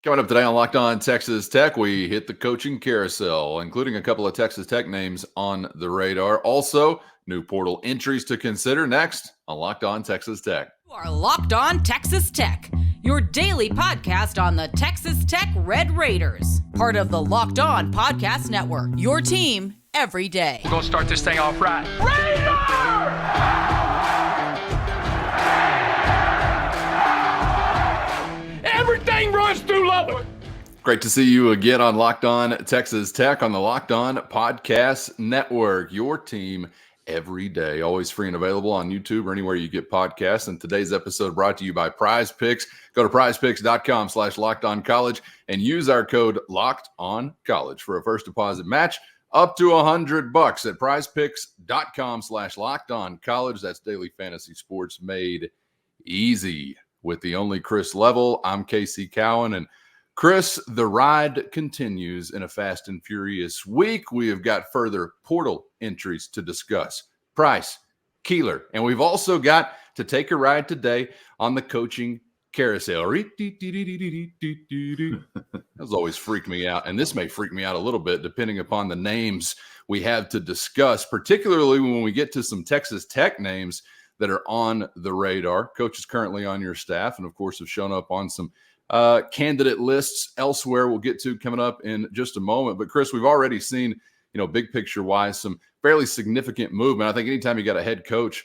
Coming up today on Locked On Texas Tech, we hit the coaching carousel, including a couple of Texas Tech names on the radar. Also, new portal entries to consider next on Locked On Texas Tech. You are Locked On Texas Tech, your daily podcast on the Texas Tech Red Raiders, part of the Locked On Podcast Network, your team every day. We're going to start this thing off right. Raider! Everything runs through Lubbock. Great to see you again on Locked On Texas Tech on the Locked On Podcast Network, your team every day. Always free and available on YouTube or anywhere you get podcasts. And today's episode brought to you by PrizePicks. Go to prizepicks.com/LockedOnCollege and use our code LockedOnCollege for a first deposit match up to $100 at prizepicks.com/LockedOnCollege. That's daily fantasy sports made easy. With the only Chris Level, I'm Casey Cowan. And Chris, the ride continues in a fast and furious week. We have got further portal entries to discuss. Price, Keeler, and we've also got to take a ride today on the coaching carousel. Those always freak me out, and this may freak me out a little bit depending upon the names we have to discuss, particularly when we get to some Texas Tech names that are on the radar. Coaches currently on your staff and, of course, have shown up on some candidate lists elsewhere we'll get to coming up in just a moment. But, Chris, we've already seen, big picture-wise, some fairly significant movement. I think anytime you got a head coach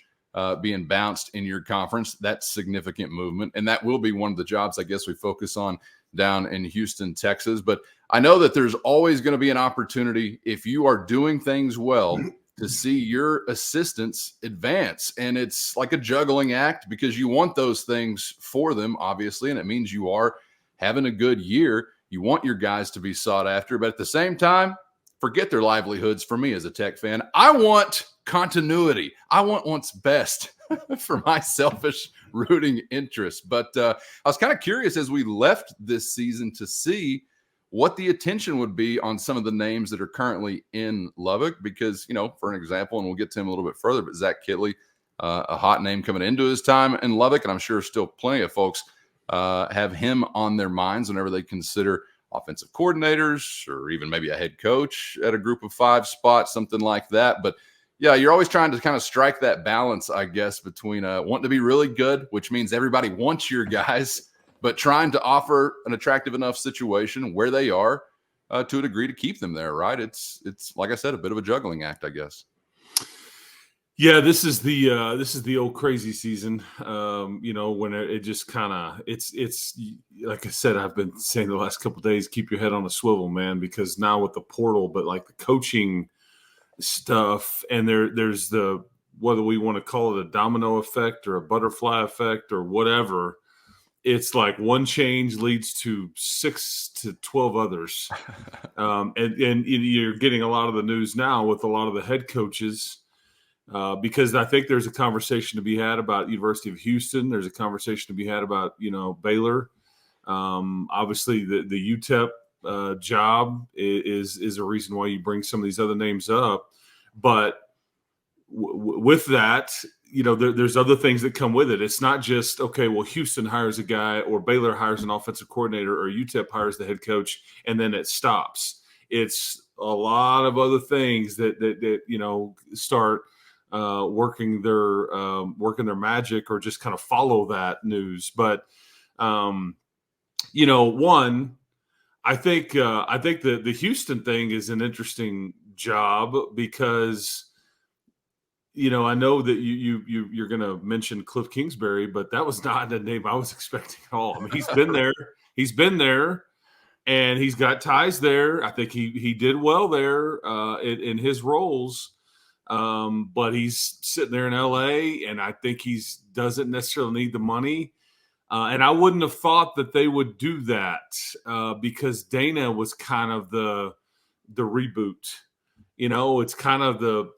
being bounced in your conference, that's significant movement. And that will be one of the jobs, I guess, we focus on down in Houston, Texas. But I know that there's always going to be an opportunity, if you are doing things well, to see your assistants advance. And it's like a juggling act because you want those things for them, obviously, and it means you are having a good year. You want your guys to be sought after, but at the same time, forget their livelihoods. For me as a Tech fan, I want continuity. I want what's best for my selfish rooting interest. But I was kind of curious as we left this season to see what the attention would be on some of the names that are currently in Lubbock, because, for an example, and we'll get to him a little bit further, but Zach Kitley, a hot name coming into his time in Lubbock, and I'm sure still plenty of folks have him on their minds whenever they consider offensive coordinators or even maybe a head coach at a group of 5 spots, something like that. But yeah, you're always trying to kind of strike that balance, I guess, between wanting to be really good, which means everybody wants your guys, but trying to offer an attractive enough situation where they are to a degree to keep them there, right? It's like I said, a bit of a juggling act, I guess. Yeah, this is the old crazy season. When it just kind of it's like I said, I've been saying the last couple of days, keep your head on a swivel, man, because now with the portal, but like the coaching stuff, and there's the, whether we want to call it a domino effect or a butterfly effect or whatever. It's like one change leads to 6 to 12 others. And you're getting a lot of the news now with a lot of the head coaches because I think there's a conversation to be had about University of Houston. There's a conversation to be had about, Baylor. Obviously, the UTEP job is a reason why you bring some of these other names up. But with that, there's other things that come with it. It's not just, okay, well, Houston hires a guy or Baylor hires an offensive coordinator or UTEP hires the head coach, and then it stops. It's a lot of other things that start working their magic or just kind of follow that news. But, one, I think the Houston thing is an interesting job because – I know that you're going to mention Cliff Kingsbury, but that was not the name I was expecting at all. I mean, he's been there, and he's got ties there. I think he did well there in his roles, but he's sitting there in L.A., and I think he doesn't necessarily need the money. And I wouldn't have thought that they would do that because Dana was kind of the reboot. It's kind of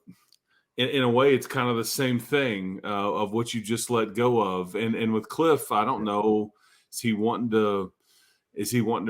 in a way, it's kind of the same thing of what you just let go of. And with Cliff, I don't know, is he wanting to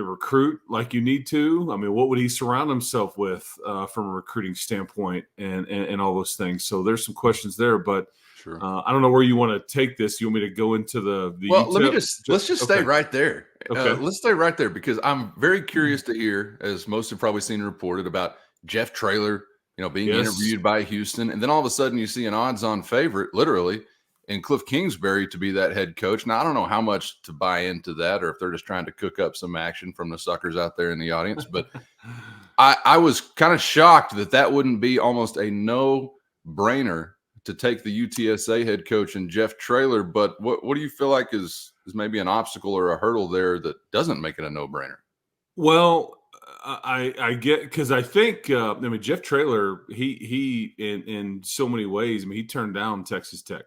recruit like you need to? I mean, what would he surround himself with from a recruiting standpoint and all those things? So there's some questions there, but Sure. I don't know where you want to take this. You want me to go into the well, let's just stay right there. Okay. Let's stay right there because I'm very curious to hear, as most have probably seen reported, about Jeff Traylor, being Yes. interviewed by Houston. And then all of a sudden you see an odds-on favorite, literally, in Cliff Kingsbury to be that head coach. Now, I don't know how much to buy into that or if they're just trying to cook up some action from the suckers out there in the audience. But I was kind of shocked that wouldn't be almost a no-brainer to take the UTSA head coach and Jeff Traylor. But what do you feel like is maybe an obstacle or a hurdle there that doesn't make it a no-brainer? Well, I get, because I think Jeff Traylor, he in so many ways, he turned down Texas Tech.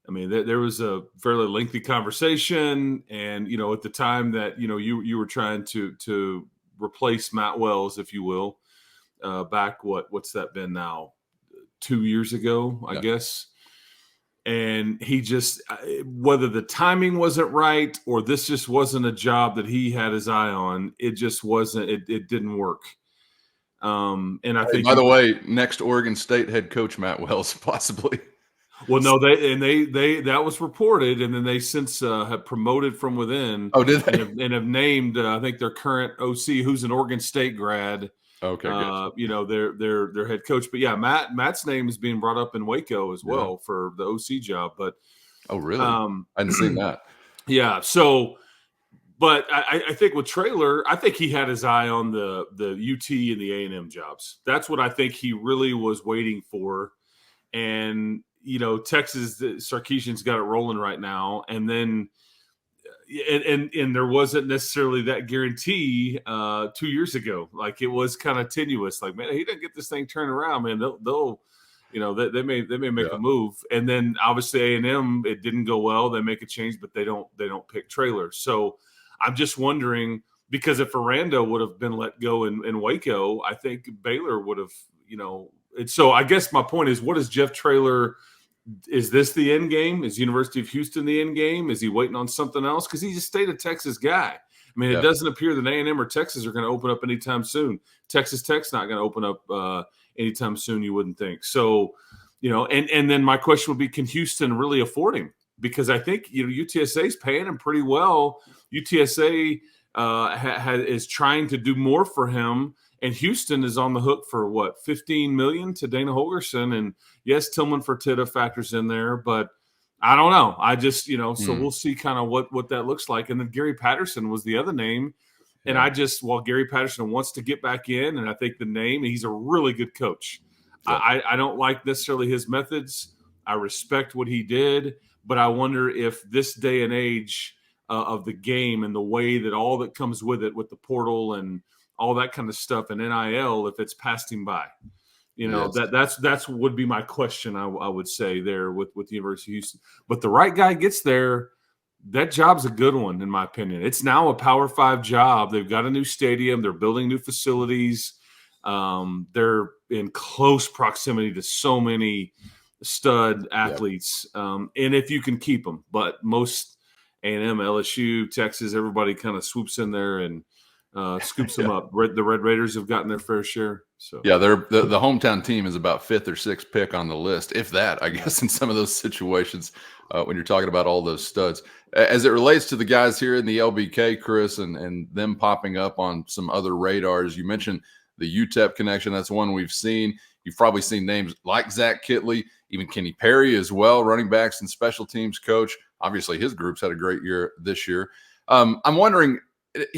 There was a fairly lengthy conversation, and at the time that you were trying to replace Matt Wells, if you will, back what's that been now, 2 years ago, I guess. And he just, whether the timing wasn't right or this just wasn't a job that he had his eye on, it just wasn't. It didn't work. And I think, by the way, next Oregon State head coach Matt Wells possibly. Well, no, they that was reported, and then they since have promoted from within. Oh, did they? And have named, I think, their current OC, who's an Oregon State grad. Okay, their head coach. But yeah, Matt's name is being brought up in Waco as well for the OC job. But oh, really? I hadn't seen that. Yeah. So, but I think with Traylor, I think he had his eye on the UT and the A&M jobs. That's what I think he really was waiting for. And Texas, Sarkisian's got it rolling right now, and then. And there wasn't necessarily that guarantee 2 years ago. Like, it was kind of tenuous. Like, man, he didn't get this thing turned around, man. They'll they may make a move. And then obviously A&M, it didn't go well. They make a change, but they don't pick Traylor. So I'm just wondering, because if Aranda would have been let go in Waco, I think Baylor would have, And so I guess my point is, what is Jeff Traylor? Is this the end game? Is University of Houston the end game? Is he waiting on something else? Because he's a state of Texas guy. It doesn't appear that A&M or Texas are going to open up anytime soon. Texas Tech's not going to open up anytime soon, you wouldn't think. So, and then my question would be, can Houston really afford him? Because I think, UTSA is paying him pretty well. UTSA is trying to do more for him. And Houston is on the hook for $15 million to Dana Holgerson, and yes, Tillman Fertitta factors in there, but I don't know. I just, so we'll see kind of what that looks like. And then Gary Patterson was the other name, and Gary Patterson wants to get back in, and I think the name, he's a really good coach. Yeah. I don't like necessarily his methods. I respect what he did, but I wonder if this day and age of the game and the way that all that comes with it, with the portal and all that kind of stuff, and NIL, if it's passed him by, that's would be my question. I would say there with the University of Houston, but the right guy gets there, that job's a good one in my opinion. It's now a Power 5 job. They've got a new stadium. They're building new facilities. They're in close proximity to so many stud athletes, and if you can keep them, but most A&M, LSU, Texas, everybody kind of swoops in there and scoops them up. The Red Raiders have gotten their fair share. So they're the hometown team is about 5th or 6th pick on the list, if that, I guess, in some of those situations when you're talking about all those studs. As it relates to the guys here in the LBK, Chris, and them popping up on some other radars, you mentioned the UTEP connection. That's one we've seen. You've probably seen names like Zach Kitley, even Kenny Perry as well, running backs and special teams coach. Obviously, his group's had a great year this year. I'm wondering,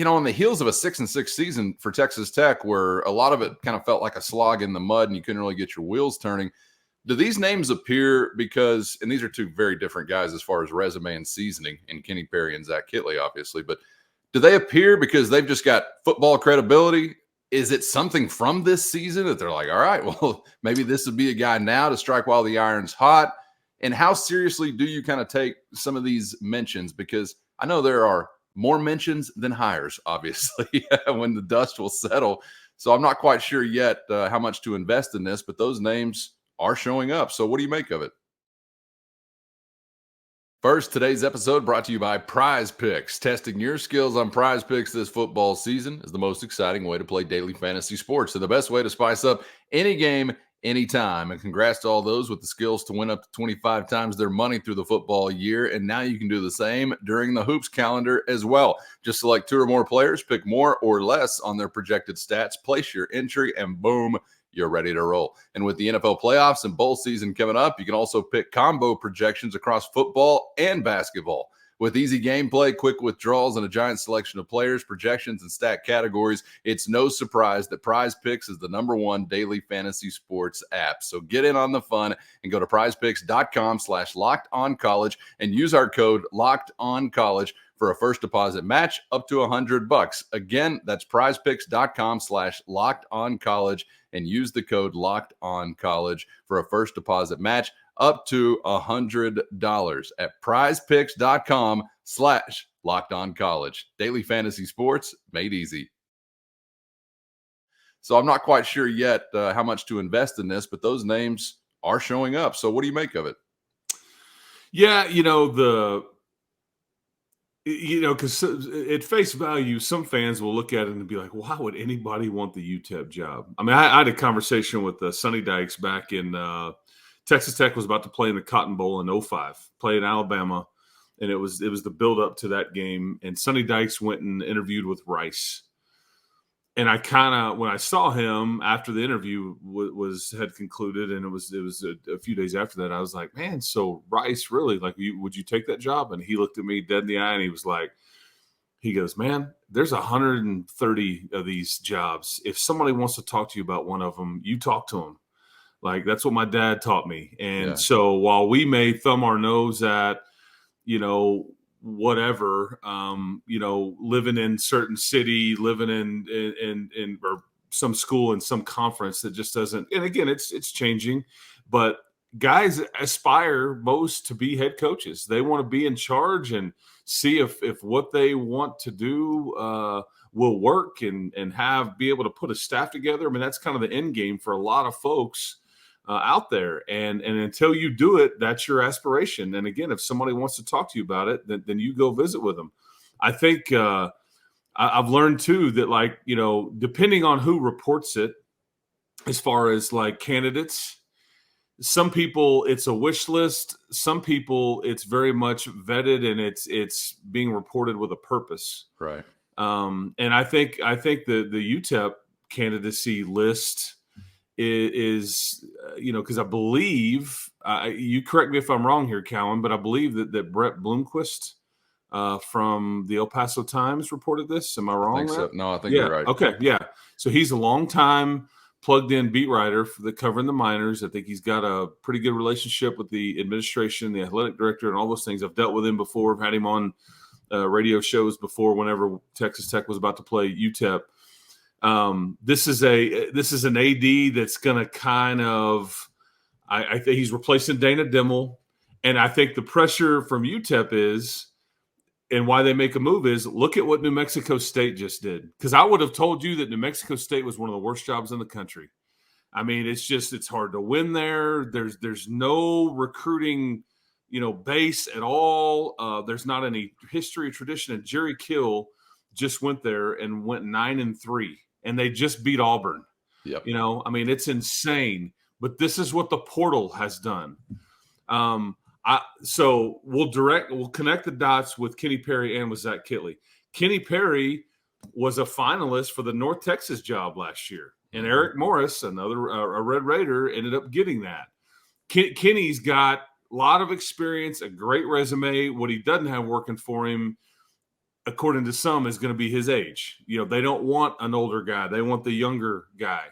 on the heels of a 6-6 season for Texas Tech, where a lot of it kind of felt like a slog in the mud and you couldn't really get your wheels turning, do these names appear because, and these are two very different guys as far as resume and seasoning, and Kenny Perry and Zach Kitley, obviously, but do they appear because they've just got football credibility? Is it something from this season that they're like, all right, well, maybe this would be a guy now to strike while the iron's hot? And how seriously do you kind of take some of these mentions? Because I know there are more mentions than hires, obviously, when the dust will settle. So I'm not quite sure yet how much to invest in this, but those names are showing up. So what do you make of it? First, today's episode brought to you by PrizePicks. Testing your skills on PrizePicks this football season is the most exciting way to play daily fantasy sports, and the best way to spice up any game anytime. And congrats to all those with the skills to win up to 25 times their money through the football year. And now you can do the same during the hoops calendar as well. Just select 2 or more players, pick more or less on their projected stats, place your entry, and boom, you're ready to roll. And with the NFL playoffs and bowl season coming up, you can also pick combo projections across football and basketball. With easy gameplay, quick withdrawals, and a giant selection of players, projections, and stat categories, it's no surprise that PrizePicks is the #1 daily fantasy sports app. So get in on the fun and go to prizepicks.com/lockedoncollege and use our code LOCKEDONCollege for a first deposit match up to $100. Again, that's prizepicks.com/lockedoncollege and use the code LOCKEDONCollege for a first deposit match up to $100 at prizepicks.com/lockedoncollege. Daily fantasy sports made easy. So I'm not quite sure yet how much to invest in this, but those names are showing up. So what do you make of it? Yeah, because at face value, some fans will look at it and be like, why would anybody want the UTEP job? I mean, I had a conversation with Sonny Dykes back in Texas Tech was about to play in the Cotton Bowl in 2005, play in Alabama, and it was the build-up to that game. And Sonny Dykes went and interviewed with Rice. And I when I saw him after the interview had concluded, and it was a few days after that, I was like, man, so Rice really, like, would you take that job? And he looked at me dead in the eye, and he was like, he goes, man, there's 130 of these jobs. If somebody wants to talk to you about one of them, you talk to them. Like, that's what my dad taught me. And so while we may thumb our nose at, whatever, living in certain city, living in or some school in some conference that just doesn't, and again, it's changing, but guys aspire most to be head coaches. They want to be in charge and see if what they want to do will work and be able to put a staff together. I mean, that's kind of the end game for a lot of folks out there. And until you do it, that's your aspiration. And again, if somebody wants to talk to you about it, then you go visit with them. I think I've learned too that, like, depending on who reports it, as far as like candidates, some people it's a wish list. Some people it's very much vetted and it's being reported with a purpose. Right. And I think the UTEP candidacy list is because I believe you correct me if I'm wrong here, Cowan, but I believe that Brett Bloomquist from the El Paso Times reported this. Am I wrong? I think so. No, I think you're right. Okay, yeah. So he's a long-time plugged-in beat writer for covering the Miners. I think he's got a pretty good relationship with the administration, the athletic director, and all those things. I've dealt with him before. I've had him on radio shows before whenever Texas Tech was about to play UTEP. This is an AD that's going to kind of, I think he's replacing Dana Dimmel. And I think the pressure from UTEP is, and why they make a move is, look at what New Mexico State just did. Because I would have told you that New Mexico State was one of the worst jobs in the country. I mean, it's hard to win there. There's no recruiting, base at all. There's not any history or tradition. And Jerry Kill just went there and went 9-3. And they just beat Auburn. Yep. I mean, it's insane. But this is what the portal has done. So we'll connect the dots with Kenny Perry and with Zach Kitley. Kenny Perry was a finalist for the North Texas job last year. And Eric Morris, another a Red Raider, ended up getting that. Kenny's got a lot of experience, a great resume. What he doesn't have working for him, according to some, is going to be his age. They don't want an older guy. They want the younger guy.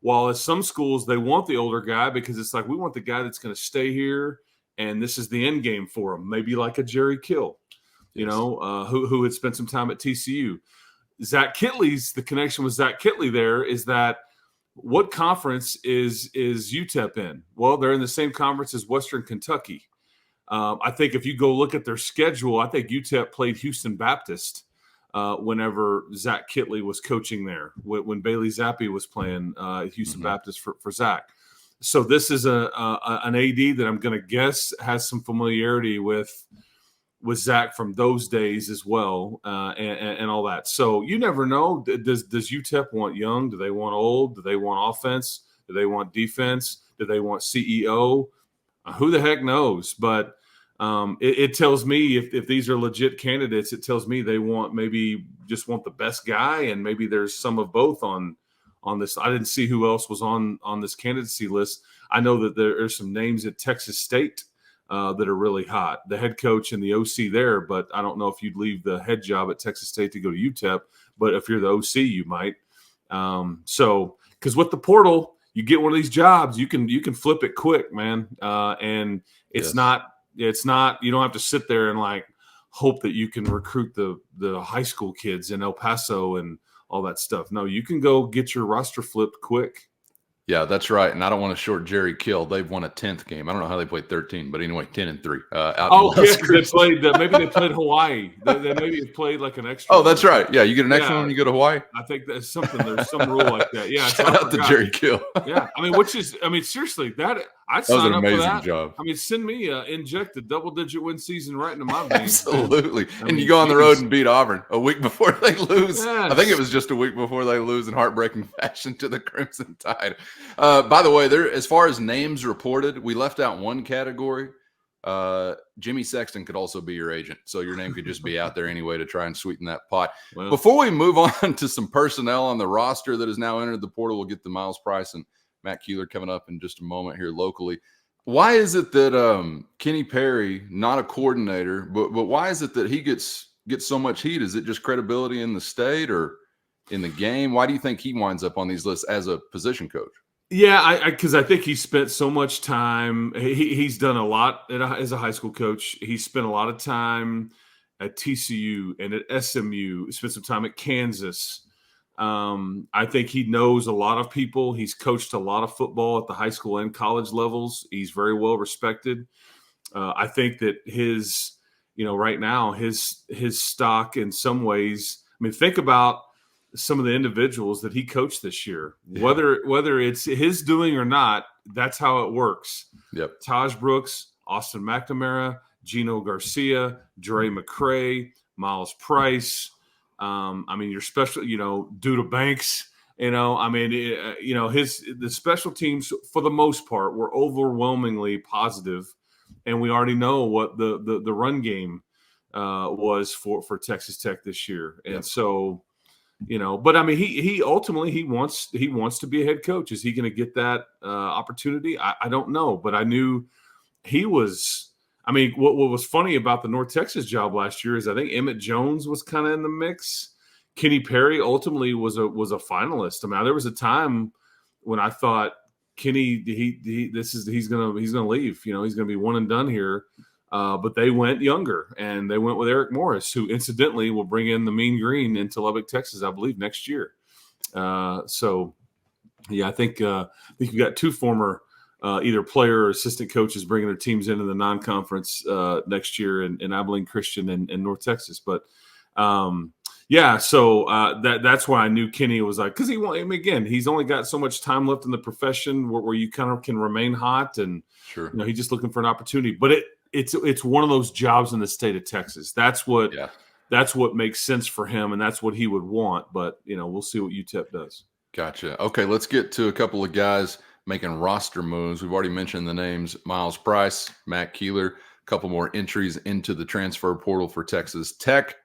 While at some schools, they want the older guy because it's like, we want the guy that's going to stay here, and this is the end game for him. Maybe like a Jerry Kill, who had spent some time at TCU. The connection with Zach Kitley there is that, what conference is UTEP in? Well, they're in the same conference as Western Kentucky. I think if you go look at their schedule, I think UTEP played Houston Baptist whenever Zach Kitley was coaching there, when Bailey Zappi was playing Houston Baptist for Zach. So this is an AD that I'm going to guess has some familiarity with Zach from those days as well, and all that. So you never know. Does UTEP want young? Do they want old? Do they want offense? Do Do they want defense? Do they want CEO? Who the heck knows? But it tells me if these are legit candidates, it tells me they maybe just want the best guy, and maybe there's some of both on this. I didn't see who else was on this candidacy list. I know that there are some names at Texas State that are really hot. The head coach and the OC there, but I don't know if you'd leave the head job at Texas State to go to UTEP. But if you're the OC, you might. So because with the portal, you get one of these jobs, you can flip it quick, man. And it's not. You don't have to sit there and like hope that you can recruit the high school kids in El Paso and all that stuff. No, you can go get your roster flipped quick. Yeah, that's right. And I don't want to short Jerry Kill. They've won a 10th game. I don't know how they played 13, but anyway, 10-3. They played. Maybe they played Hawaii. They maybe played like an extra. Oh, that's right. Yeah, you get an extra when you go to Hawaii. I think that's something. There's some rule like that. Yeah. Shout out to Jerry Kill. Yeah, seriously, I'd that was sign an up amazing for that. job. Send me inject a double-digit win season right into my veins. Absolutely. You go on the road and beat Auburn a week before they lose. Yes. I think it was just a week before they lose in heartbreaking fashion to the Crimson Tide. By the way, as far as names reported, we left out one category. Jimmy Sexton could also be your agent, so your name could just be out there anyway to try and sweeten that pot. Well, before we move on to some personnel on the roster that has now entered the portal, we'll get to Myles Price and Matt Keeler coming up in just a moment here locally. Why is it that Kenny Perry, not a coordinator, but why is it that he gets so much heat? Is it just credibility in the state or in the game? Why do you think he winds up on these lists as a position coach? Yeah, because I think he spent so much time. He's done a lot as a high school coach. He spent a lot of time at TCU and at SMU. Spent some time at Kansas. I think he knows a lot of people. He's coached a lot of football at the high school and college levels. He's very well respected. I think that his right now his stock in some ways. Think about some of the individuals that he coached this year, whether it's his doing or not, that's how it works. Yep. Taj Brooks, Austin McNamara, Gino Garcia, Dre McCray, Myles Price. Your special, Duda Banks, the special teams for the most part were overwhelmingly positive, and we already know what the run game was for Texas Tech this year. And so, but he ultimately wants to be a head coach. Is he going to get that opportunity? I don't know, but I knew he was. What was funny about the North Texas job last year is I think Emmett Jones was kind of in the mix. Kenny Perry ultimately was a finalist. There was a time when I thought Kenny he's gonna leave. He's gonna be one and done here. But they went younger, and they went with Eric Morris, who incidentally will bring in the Mean Green into Lubbock, Texas, I believe, next year. I think you've got two former either player or assistant coaches bringing their teams into the non-conference next year in Abilene Christian and North Texas. But that's why I knew Kenny was like, because he's only got so much time left in the profession where you kind of can remain hot, and sure, he's just looking for an opportunity. But it's one of those jobs in the state of Texas. That's what makes sense for him, and that's what he would want. But we'll see what UTEP does. Gotcha. Okay, let's get to a couple of guys making roster moves. We've already mentioned the names Myles Price, Matt Keeler, a couple more entries into the transfer portal for Texas Tech.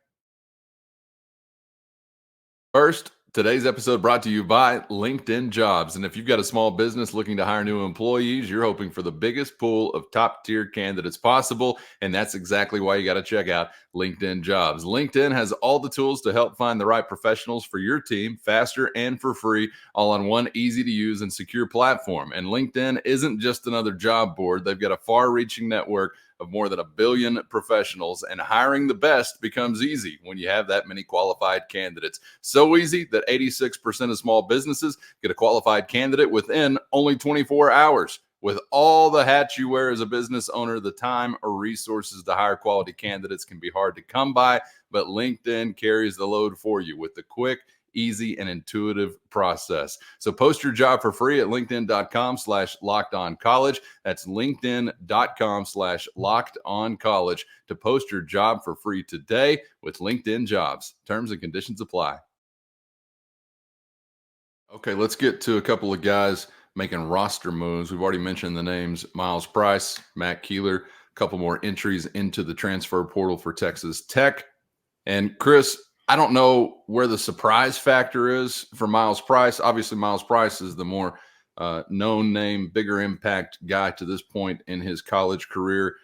First, today's episode brought to you by LinkedIn Jobs. And if you've got a small business looking to hire new employees, you're hoping for the biggest pool of top-tier candidates possible. And that's exactly why you got to check out LinkedIn Jobs. LinkedIn has all the tools to help find the right professionals for your team faster and for free, all on one easy-to-use and secure platform. And LinkedIn isn't just another job board. They've got a far-reaching network of more than 1 billion professionals, and hiring the best becomes easy when you have that many qualified candidates. So easy that 86% of small businesses get a qualified candidate within only 24 hours. With all the hats you wear as a business owner, the time or resources to hire quality candidates can be hard to come by, but LinkedIn carries the load for you with the quick, easy, and intuitive process. So post your job for free at linkedin.com/lockedoncollege. That's linkedin.com/lockedoncollege to post your job for free today with LinkedIn Jobs. Terms and conditions apply. Okay, let's get to a couple of guys making roster moves. We've already mentioned the names Myles Price, Matt Keeler, a couple more entries into the transfer portal for Texas Tech. And Chris, I don't know where the surprise factor is for Myles Price. Obviously, Myles Price is the more known name, bigger impact guy to this point in his college career.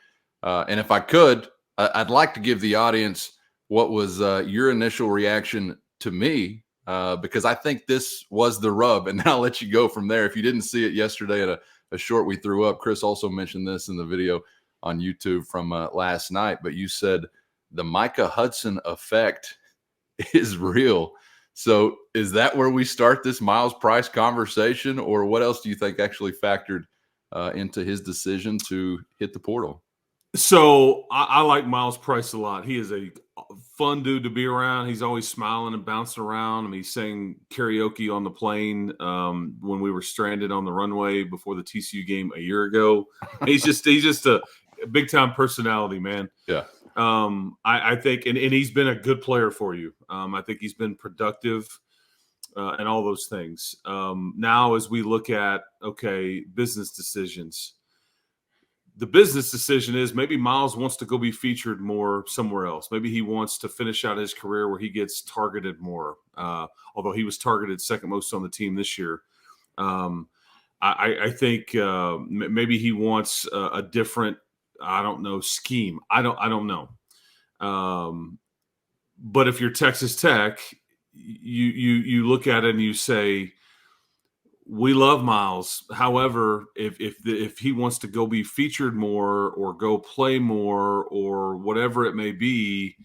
And if I could, I'd like to give the audience what was your initial reaction to me, because I think this was the rub. And then I'll let you go from there. If you didn't see it yesterday at a short we threw up, Chris also mentioned this in the video on YouTube from last night, but you said the Micah Hudson effect is real. So is that where we start this Myles Price conversation, or what else do you think actually factored into his decision to hit the portal? So I like Myles Price a lot. He is a fun dude to be around. He's always smiling and bouncing around. I mean, he sang karaoke on the plane when we were stranded on the runway before the TCU game a year ago. He's just a big time personality, man. Yeah. I think, and he's been a good player for you. I think he's been productive and all those things. Now, as we look at, business decisions, the business decision is maybe Myles wants to go be featured more somewhere else. Maybe he wants to finish out his career where he gets targeted more, although he was targeted second most on the team this year. I think maybe he wants a different, scheme. I don't know. But if you're Texas Tech, you look at it and you say, we love Myles. However, if he wants to go be featured more or go play more or whatever it may be,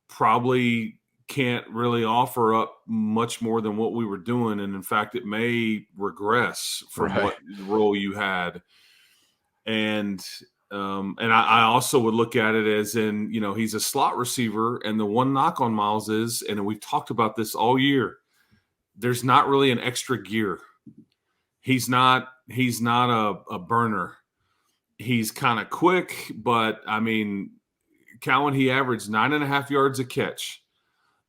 probably can't really offer up much more than what we were doing. And in fact, it may regress from what role you had. And I also would look at it as in, he's a slot receiver. And the one knock on Myles is, and we've talked about this all year, there's not really an extra gear. He's not a burner. He's kind of quick, but I mean, Cowan, he averaged 9.5 yards a catch.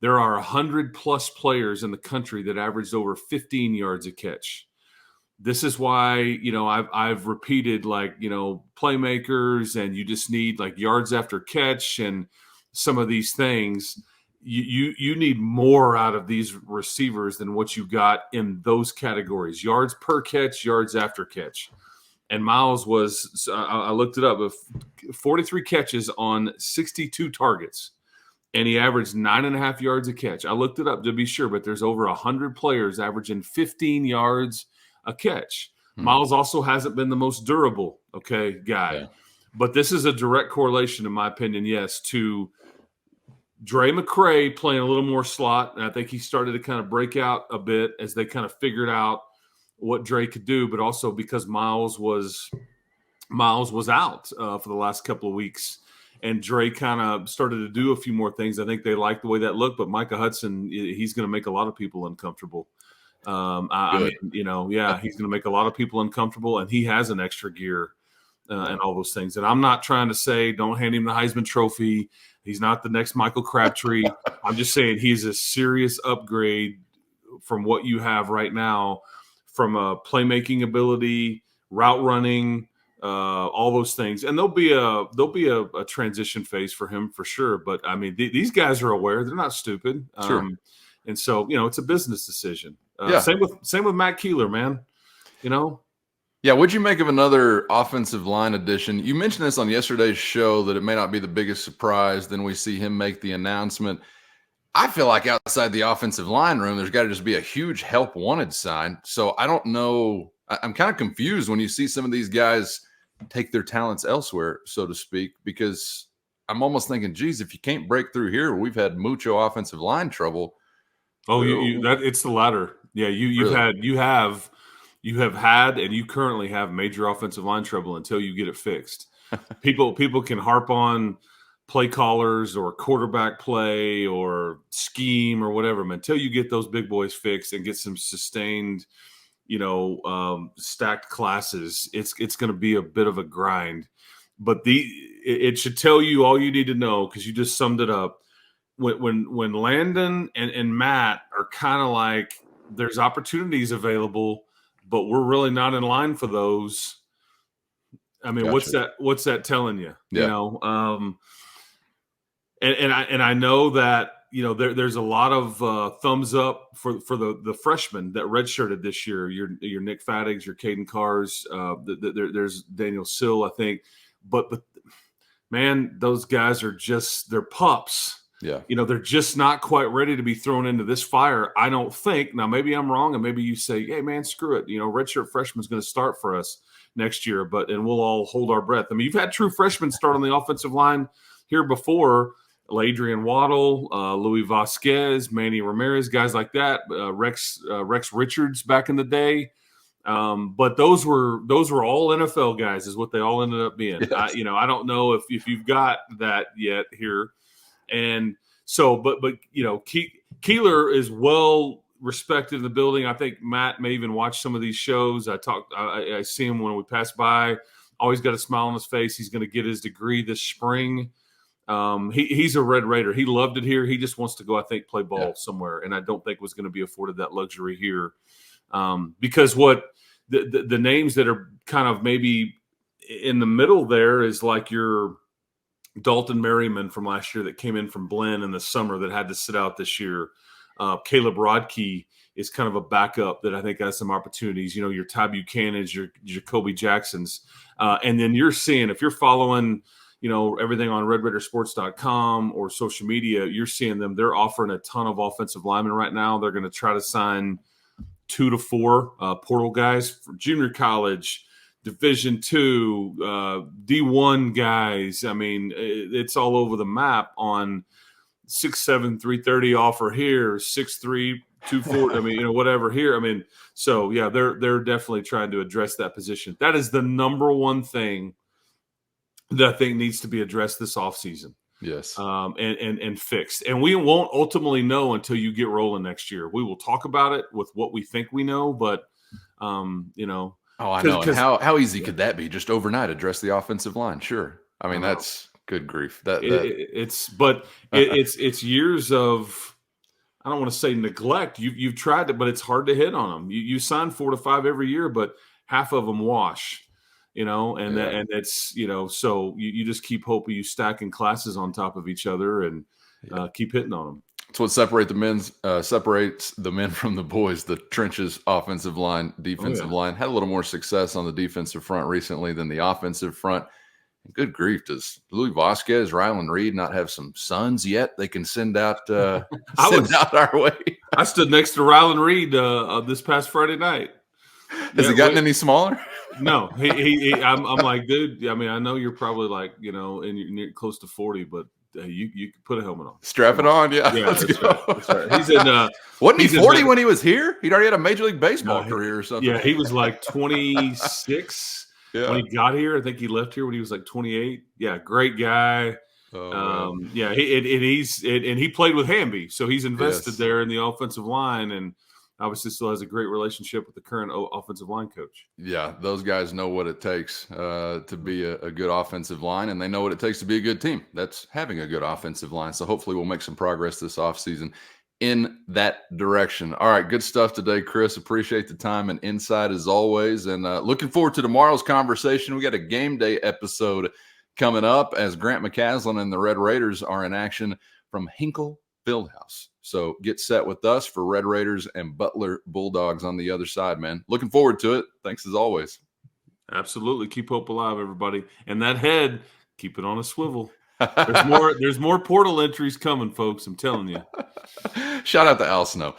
There are 100+ players in the country that averaged over 15 yards a catch. This is why, I've repeated playmakers, and you just need yards after catch and some of these things. You need more out of these receivers than what you got in those categories: yards per catch, yards after catch. And Myles was, I looked it up, 43 catches on 62 targets, and he averaged 9.5 yards a catch. I looked it up to be sure, but there's over 100 players averaging 15 yards a catch. Myles also hasn't been the most durable, guy. Yeah. But this is a direct correlation, in my opinion, yes, to Dre McCray playing a little more slot, and I think he started to kind of break out a bit as they kind of figured out what Dre could do, but also because Myles was out for the last couple of weeks, and Dre kind of started to do a few more things. I think they liked the way that looked, but Micah Hudson, he's going to make a lot of people uncomfortable. He's going to make a lot of people uncomfortable, and he has an extra gear and all those things. And I'm not trying to say don't hand him the Heisman Trophy. He's not the next Michael Crabtree. I'm just saying he's a serious upgrade from what you have right now, from a playmaking ability, route running, all those things. And there'll be a transition phase for him for sure. But I mean, these guys are aware; they're not stupid. Sure. And so it's a business decision. Yeah. Same with Matt Keeler, man. Yeah, what'd you make of another offensive line addition? You mentioned this on yesterday's show that it may not be the biggest surprise. Then we see him make the announcement. I feel like outside the offensive line room, there's got to just be a huge help wanted sign. So I don't know. I'm kind of confused when you see some of these guys take their talents elsewhere, so to speak, because I'm almost thinking, geez, if you can't break through here, we've had mucho offensive line trouble. Oh, it's the latter. Yeah, you have had, and you currently have major offensive line trouble until you get it fixed. People can harp on play callers or quarterback play or scheme or whatever, but until you get those big boys fixed and get some sustained, stacked classes, it's going to be a bit of a grind. But it should tell you all you need to know, because you just summed it up. When Landon and Matt are kind of like, there's opportunities available, but we're really not in line for those. I mean, Gotcha. what's that telling you? Yeah. You know, and I know that, you know, there's a lot of thumbs up for the freshmen that redshirted this year. Your Nick Fattigs, your Caden Carrs, there's Daniel Sill, I think, but man, those guys are they're pups. Yeah. You know, they're just not quite ready to be thrown into this fire, I don't think. Now, maybe I'm wrong, and maybe you say, hey, man, screw it. You know, redshirt freshman's going to start for us next year, and we'll all hold our breath. I mean, you've had true freshmen start on the offensive line here before. Adrian Waddle, Louis Vasquez, Manny Ramirez, guys like that, Rex Richards back in the day. But those were all NFL guys, is what they all ended up being. Yes. I don't know if you've got that yet here. And so, but you know, Keeler is well respected in the building. I think Matt may even watch some of these shows. I see him when we pass by. Always got a smile on his face. He's going to get his degree this spring. He's a Red Raider. He loved it here. He just wants to go, I think, play ball somewhere. And I don't think was going to be afforded that luxury here. Because what the names that are kind of maybe in the middle there is like your Dalton Merriman from last year that came in from Blinn in the summer that had to sit out this year. Caleb Rodkey is kind of a backup that I think has some opportunities. You know, your Ty Buchanan's, your Jacoby Jacksons. And then you're seeing, if you're following, you know, everything on RedRaidersports.com or social media, you're seeing them. They're offering a ton of offensive linemen right now. They're going to try to sign 2 to 4 portal guys for junior college, Division II, D1 guys. I mean, it's all over the map on 6'7", 330 offer here, 6'3", 240. I mean, you know, whatever here. I mean, so yeah, they're definitely trying to address that position. That is the number one thing that I think needs to be addressed this offseason. Yes. And fixed. And we won't ultimately know until you get rolling next year. We will talk about it with what we think we know, but you know. Oh, I know. And how easy could that be? Just overnight address the offensive line. Sure. I mean, that's good grief. It's years of, I don't want to say neglect. You've tried it, but it's hard to hit on them. You sign 4 to 5 every year, but half of them wash. You know, and it's, you know, so you just keep hoping you stacking classes on top of each other and keep hitting on them. It's what separates the men from the boys. The trenches, offensive line, defensive line. Had a little more success on the defensive front recently than the offensive front. And good grief, does Louis Vasquez, Rylan Reed not have some sons yet they can send out out our way? I stood next to Rylan Reed this past Friday night. Has he gotten any smaller? No, I'm like, dude. I mean, I know you're probably like, you know, and you're close to 40, but you could put a helmet on. Strap it on, yeah. Let's go. Right, that's right. He's in. Wasn't he 40 when he was here? He'd already had a Major League Baseball career or something. Yeah, he was like 26 when he got here. I think he left here when he was like 28. Yeah, great guy. Yeah, he played with Hamby, so he's invested there in the offensive line and. Obviously still has a great relationship with the current offensive line coach. Yeah, those guys know what it takes to be a good offensive line, and they know what it takes to be a good team. That's having a good offensive line. So hopefully we'll make some progress this offseason in that direction. All right, good stuff today, Chris. Appreciate the time and insight as always. And looking forward to tomorrow's conversation. We got a game day episode coming up as Grant McCaslin and the Red Raiders are in action from Hinkle Fieldhouse. So get set with us for Red Raiders and Butler Bulldogs on the other side, man. Looking forward to it. Thanks as always. Absolutely. Keep hope alive, everybody. And that head, keep it on a swivel. There's more portal entries coming, folks. I'm telling you. Shout out to Al Snow.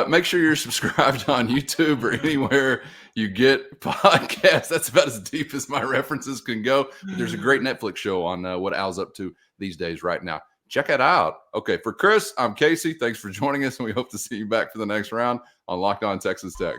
Make sure you're subscribed on YouTube or anywhere you get podcasts. That's about as deep as my references can go. But there's a great Netflix show on what Al's up to these days right now. Check it out. Okay, for Chris, I'm Casey. Thanks for joining us, and we hope to see you back for the next round on Locked On Texas Tech.